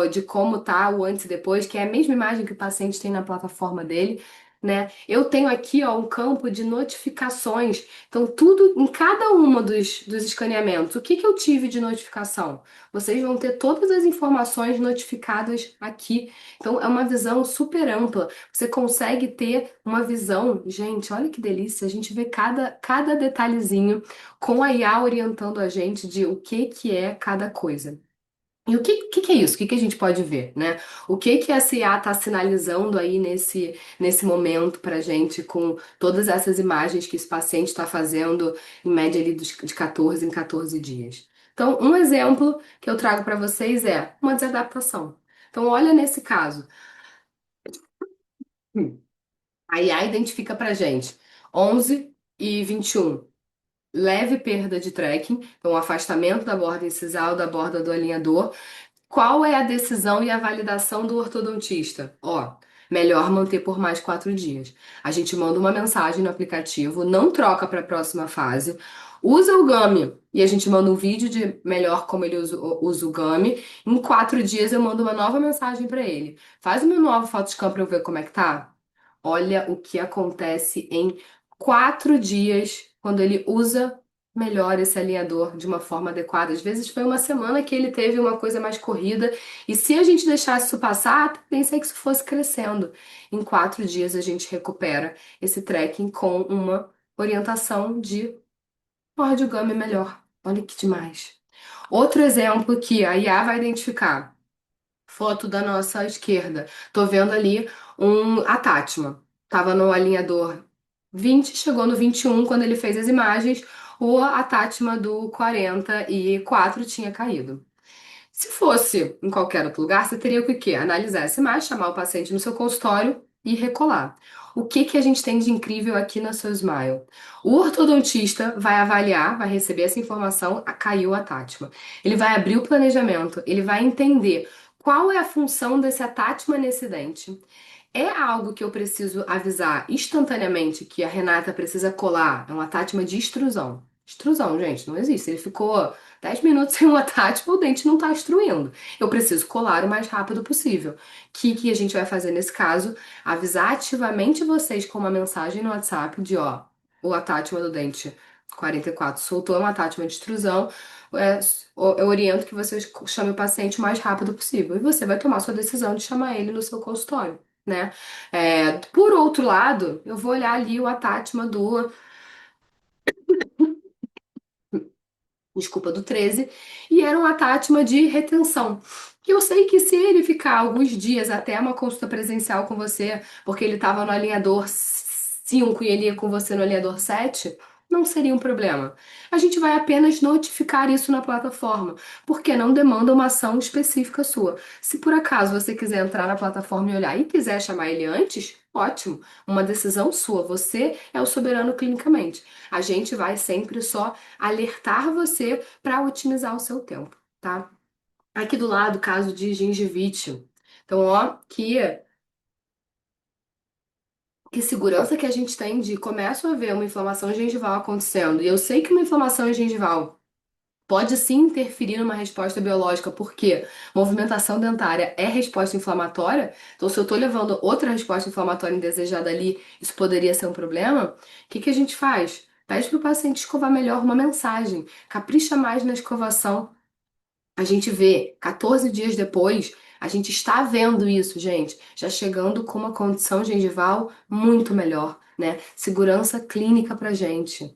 de como tá o antes e depois, que é a mesma imagem que o paciente tem na plataforma dele, né? Eu tenho aqui, ó, um campo de notificações. Então, tudo em cada uma dos escaneamentos, o que que eu tive de notificação? Vocês vão ter todas as informações notificadas aqui. Então, é uma visão super ampla. Você consegue ter uma visão, gente, olha que delícia, a gente vê cada detalhezinho com a IA orientando a gente de o que que é cada coisa. E o que é isso? O que a gente pode ver, né? O que essa IA está sinalizando aí nesse momento para gente com todas essas imagens que esse paciente está fazendo em média ali de 14 em 14 dias? Então, um exemplo que eu trago para vocês é uma desadaptação. Então, olha nesse caso. Hum. A IA identifica para gente 11 e 21. Leve perda de tracking, então afastamento da borda incisal, da borda do alinhador. Qual é a decisão e a validação do ortodontista? Ó, melhor manter por mais 4 dias. A gente manda uma mensagem no aplicativo, não troca para a próxima fase, usa o GAMI e a gente manda um vídeo de melhor como ele usa o GAMI. Em 4 dias eu mando uma nova mensagem para ele. Faz o meu novo Photoscan para eu ver como é que tá. Olha o que acontece em 4 dias quando ele usa melhor esse alinhador de uma forma adequada. Às vezes foi uma semana que ele teve uma coisa mais corrida, e se a gente deixasse isso passar, pensei que isso fosse crescendo. Em 4 dias a gente recupera esse trekking com uma orientação de cardiogame melhor. Olha que demais. Outro exemplo que a IA vai identificar. Foto da nossa esquerda. Tô vendo ali a Tátma. Tava no alinhador 20, chegou no 21 quando ele fez as imagens. A Tátma do 44 tinha caído. Se fosse em qualquer outro lugar, você teria que o quê? Analisar essa imagem, chamar o paciente no seu consultório e recolar. O que que a gente tem de incrível aqui na seu Smile? O ortodontista vai avaliar, vai receber essa informação, caiu a Tátma. Ele vai abrir o planejamento, ele vai entender qual é a função desse atátima nesse dente. É algo que eu preciso avisar instantaneamente que a Renata precisa colar. É uma tátima de extrusão. Extrusão, gente, não existe. Ele ficou 10 minutos sem uma tátima, o dente não está extruindo. Eu preciso colar o mais rápido possível. O que a gente vai fazer nesse caso? Avisar ativamente vocês com uma mensagem no WhatsApp de, ó, o atátima do dente 44 soltou uma tátima de extrusão. É, eu oriento que vocês chamem o paciente o mais rápido possível. E você vai tomar sua decisão de chamar ele no seu consultório, né? Por outro lado, eu vou olhar ali o Atátma desculpa, do 13, e era um Atátma de retenção. Que eu sei que se ele ficar alguns dias até uma consulta presencial com você, porque ele estava no alinhador 5 e ele ia com você no alinhador 7, não seria um problema. A gente vai apenas notificar isso na plataforma, porque não demanda uma ação específica sua. Se por acaso você quiser entrar na plataforma e olhar e quiser chamar ele antes, ótimo, uma decisão sua. Você é o soberano clinicamente. A gente vai sempre só alertar você para otimizar o seu tempo, tá? Aqui do lado, caso de gengivite. Então, ó, que segurança que a gente tem de começo a ver uma inflamação gengival acontecendo. E eu sei que uma inflamação gengival pode sim interferir numa resposta biológica, porque movimentação dentária é resposta inflamatória. Então, se eu tô levando outra resposta inflamatória indesejada ali, isso poderia ser um problema. O que que a gente faz? Pede para o paciente escovar melhor uma mensagem. Capricha mais na escovação. A gente vê 14 dias depois, a gente está vendo isso, gente, já chegando com uma condição gengival muito melhor, né? Segurança clínica pra gente.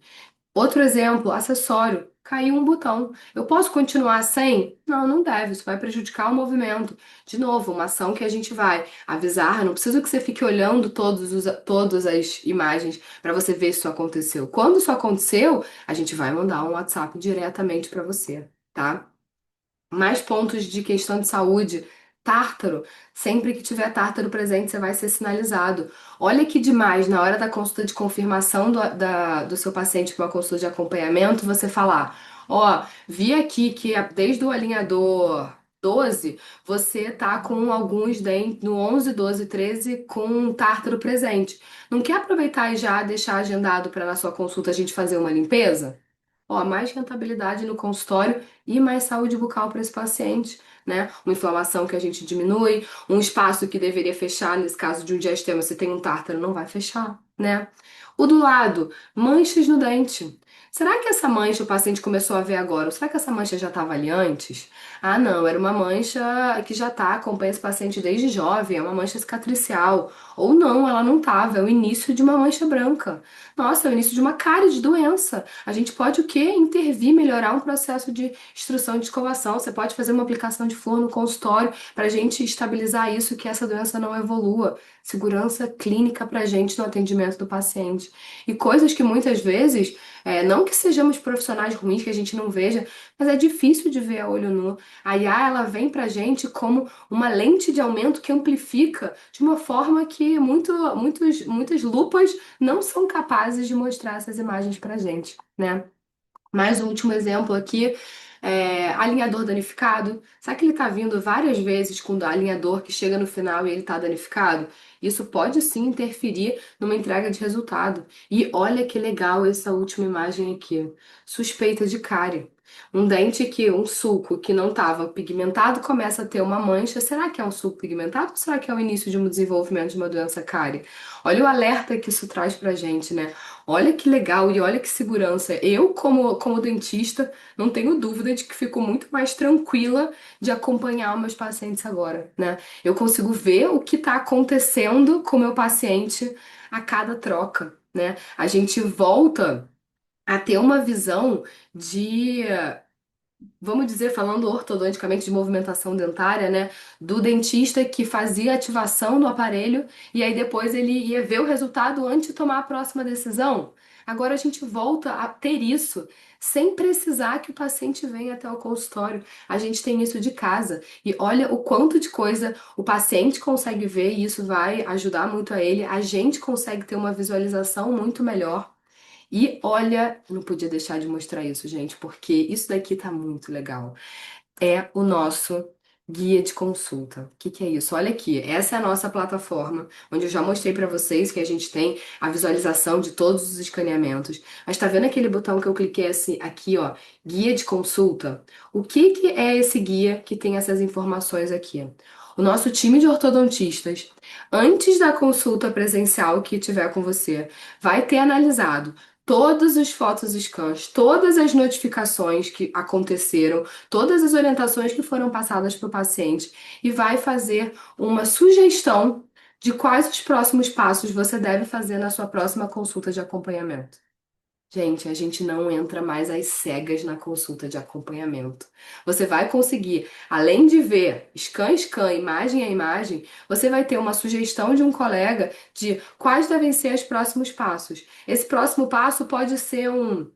Outro exemplo, acessório. Caiu um botão. Eu posso continuar sem? Não, não deve. Isso vai prejudicar o movimento. De novo, uma ação que a gente vai avisar. Não precisa que você fique olhando todas as imagens para você ver se isso aconteceu. Quando isso aconteceu, a gente vai mandar um WhatsApp diretamente para você, tá? Mais pontos de questão de saúde. Tártaro. Sempre que tiver tártaro presente, você vai ser sinalizado. Olha que demais, na hora da consulta de confirmação do seu paciente para uma consulta de acompanhamento, você falar: Ó, vi aqui que desde o alinhador 12 você tá com alguns dentes no 11, 12, 13 com tártaro presente. Não quer aproveitar e já deixar agendado para na sua consulta a gente fazer uma limpeza? Ó, mais rentabilidade no consultório e mais saúde bucal para esse paciente, né? Uma inflamação que a gente diminui, um espaço que deveria fechar, nesse caso de um diastema, se tem um tártaro, não vai fechar, né? O do lado, manchas no dente. Será que essa mancha o paciente começou a ver agora? Ou será que essa mancha já estava ali antes? Ah, não, era uma mancha que já tá, acompanha esse paciente desde jovem, é uma mancha cicatricial. Ou não, ela não estava, é o início de uma mancha branca. Nossa, é o início de uma cárie de doença. A gente pode o quê? Intervir, melhorar um processo de instrução de escovação. Você pode fazer uma aplicação de flúor no consultório para a gente estabilizar isso, que essa doença não evolua. Segurança clínica para a gente no atendimento do paciente. E coisas que muitas vezes, não que sejamos profissionais ruins, que a gente não veja, mas é difícil de ver a olho nu. A IA, ela vem para a gente como uma lente de aumento que amplifica de uma forma que muitas lupas não são capazes de mostrar essas imagens pra gente, né? Mais um último exemplo aqui, alinhador danificado. Sabe que ele está vindo várias vezes com o alinhador que chega no final e ele está danificado? Isso pode sim interferir numa entrega de resultado. E olha que legal essa última imagem aqui. Suspeita de cárie. Um sulco que não estava pigmentado começa a ter uma mancha. Será que é um sulco pigmentado ou será que é o início de um desenvolvimento de uma doença cárie? Olha o alerta que isso traz pra gente, né? Olha que legal e olha que segurança. Eu, como dentista, não tenho dúvida de que fico muito mais tranquila de acompanhar meus pacientes agora, né? Eu consigo ver o que está acontecendo com o meu paciente a cada troca, né? A gente volta a ter uma visão de, vamos dizer, falando ortodonticamente de movimentação dentária, né? Do dentista que fazia ativação do aparelho e aí depois ele ia ver o resultado antes de tomar a próxima decisão. Agora a gente volta a ter isso sem precisar que o paciente venha até o consultório. A gente tem isso de casa. E olha o quanto de coisa o paciente consegue ver e isso vai ajudar muito a ele. A gente consegue ter uma visualização muito melhor. E olha, não podia deixar de mostrar isso, gente, porque isso daqui tá muito legal. É o nosso guia de consulta. O que que é isso? Olha aqui, essa é a nossa plataforma, onde eu já mostrei para vocês que a gente tem a visualização de todos os escaneamentos. Mas tá vendo aquele botão que eu cliquei assim, aqui, ó, guia de consulta? O que que é esse guia que tem essas informações aqui? O nosso time de ortodontistas, antes da consulta presencial que tiver com você, vai ter analisado todas as fotos scans, todas as notificações que aconteceram, todas as orientações que foram passadas para o paciente e vai fazer uma sugestão de quais os próximos passos você deve fazer na sua próxima consulta de acompanhamento. Gente, a gente não entra mais às cegas na consulta de acompanhamento. Você vai conseguir, além de ver scan a scan, imagem a imagem, você vai ter uma sugestão de um colega de quais devem ser os próximos passos. Esse próximo passo pode ser um.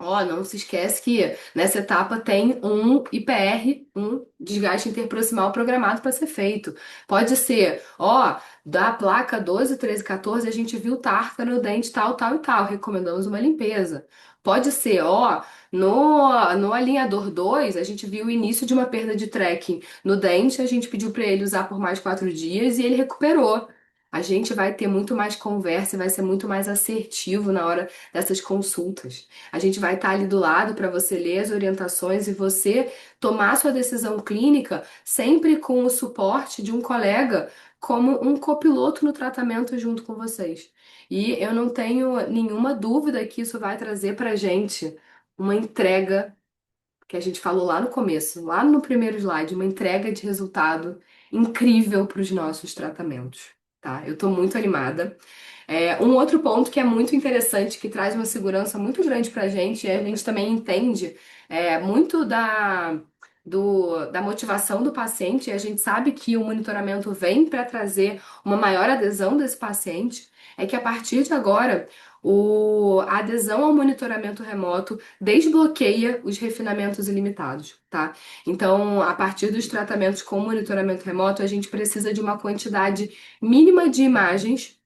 Ó, não se esquece que nessa etapa tem um IPR, um desgaste interproximal programado para ser feito. Pode ser, ó, da placa 12, 13, 14, a gente viu tarta no dente tal, tal e tal, recomendamos uma limpeza. Pode ser, ó, no alinhador 2, a gente viu o início de uma perda de tracking no dente, a gente pediu para ele usar por mais 4 dias e ele recuperou. A gente vai ter muito mais conversa e vai ser muito mais assertivo na hora dessas consultas. A gente vai estar ali do lado para você ler as orientações e você tomar sua decisão clínica sempre com o suporte de um colega como um copiloto no tratamento junto com vocês. E eu não tenho nenhuma dúvida que isso vai trazer para a gente uma entrega que a gente falou lá no começo, lá no primeiro slide, uma entrega de resultado incrível para os nossos tratamentos, tá? Eu estou muito animada. Um outro ponto que é muito interessante, que traz uma segurança muito grande para a gente, e a gente também entende muito da motivação do paciente, e a gente sabe que o monitoramento vem para trazer uma maior adesão desse paciente, é que a partir de agora, a adesão ao monitoramento remoto desbloqueia os refinamentos ilimitados, tá? Então, a partir dos tratamentos com monitoramento remoto, a gente precisa de uma quantidade mínima de imagens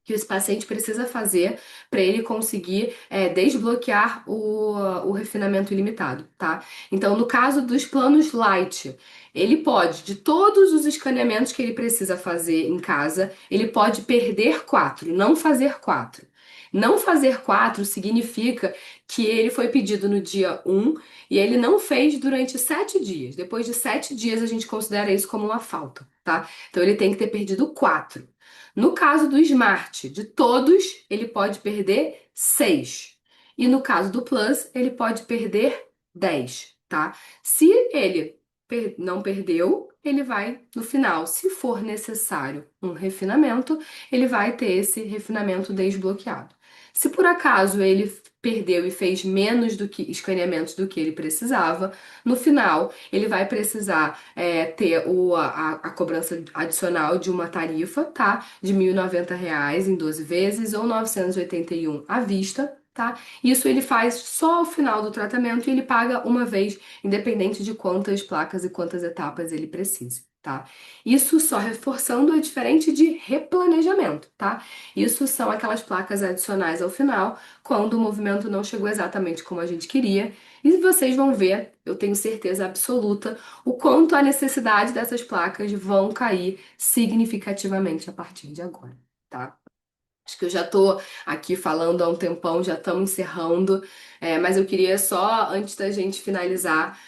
que esse paciente precisa fazer para ele conseguir desbloquear o refinamento ilimitado, tá? Então, no caso dos planos light, ele pode, de todos os escaneamentos que ele precisa fazer em casa, ele pode perder quatro, não fazer quatro. Não fazer quatro significa que ele foi pedido no dia um e ele não fez durante 7 dias. Depois de 7 dias, a gente considera isso como uma falta, tá? Então, ele tem que ter perdido quatro. No caso do Smart, de todos, ele pode perder 6. E no caso do Plus, ele pode perder 10, tá? Se ele não perdeu, ele vai no final. Se for necessário um refinamento, ele vai ter esse refinamento desbloqueado. Se por acaso ele perdeu e fez menos do que escaneamentos do que ele precisava, no final ele vai precisar ter a cobrança adicional de uma tarifa, tá? De R$ 1.090 em 12 vezes ou 981 à vista. Tá? Isso ele faz só ao final do tratamento e ele paga uma vez, independente de quantas placas e quantas etapas ele precise, tá? Isso só reforçando é diferente de replanejamento, tá? Isso são aquelas placas adicionais ao final, quando o movimento não chegou exatamente como a gente queria. E vocês vão ver, eu tenho certeza absoluta, o quanto a necessidade dessas placas vão cair significativamente a partir de agora, tá? Acho que eu já tô aqui falando há um tempão, já estamos encerrando, mas eu queria só, antes da gente finalizar,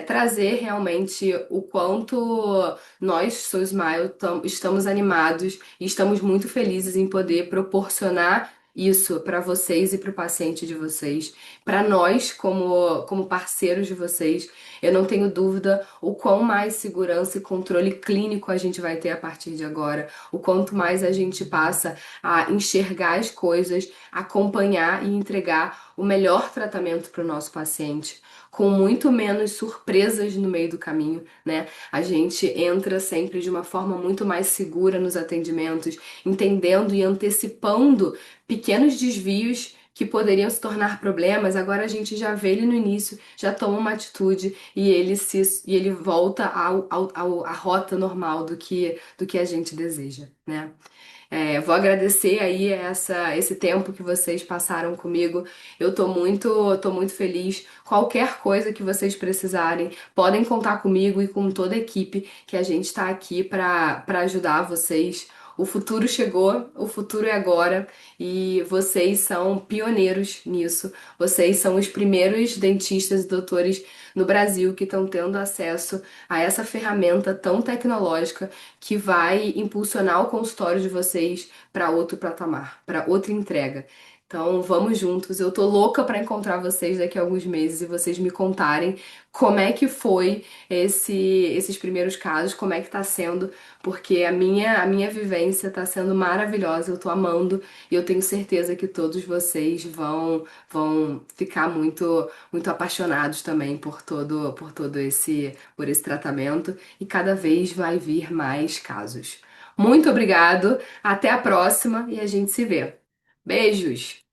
trazer realmente o quanto nós, Sou Smile, estamos animados e estamos muito felizes em poder proporcionar isso para vocês e para o paciente de vocês, para nós, como parceiros de vocês. Eu não tenho dúvida o quão mais segurança e controle clínico a gente vai ter a partir de agora, o quanto mais a gente passa a enxergar as coisas, acompanhar e entregar o melhor tratamento para o nosso paciente, com muito menos surpresas no meio do caminho, né? A gente entra sempre de uma forma muito mais segura nos atendimentos, entendendo e antecipando pequenos desvios que poderiam se tornar problemas. Agora a gente já vê ele no início, já toma uma atitude e ele volta à rota normal do que a gente deseja, né? Vou agradecer aí esse tempo que vocês passaram comigo. Eu tô muito feliz. Qualquer coisa que vocês precisarem, podem contar comigo e com toda a equipe que a gente está aqui para ajudar vocês. O futuro chegou, o futuro é agora e vocês são pioneiros nisso. Vocês são os primeiros dentistas e doutores no Brasil que estão tendo acesso a essa ferramenta tão tecnológica que vai impulsionar o consultório de vocês para outro patamar, para outra entrega. Então, vamos juntos. Eu tô louca pra encontrar vocês daqui a alguns meses e vocês me contarem como é que foi esses primeiros casos, como é que tá sendo, porque a minha vivência tá sendo maravilhosa, eu tô amando e eu tenho certeza que todos vocês vão ficar muito apaixonados também por esse tratamento e cada vez vai vir mais casos. Muito obrigado, até a próxima e a gente se vê. Beijos!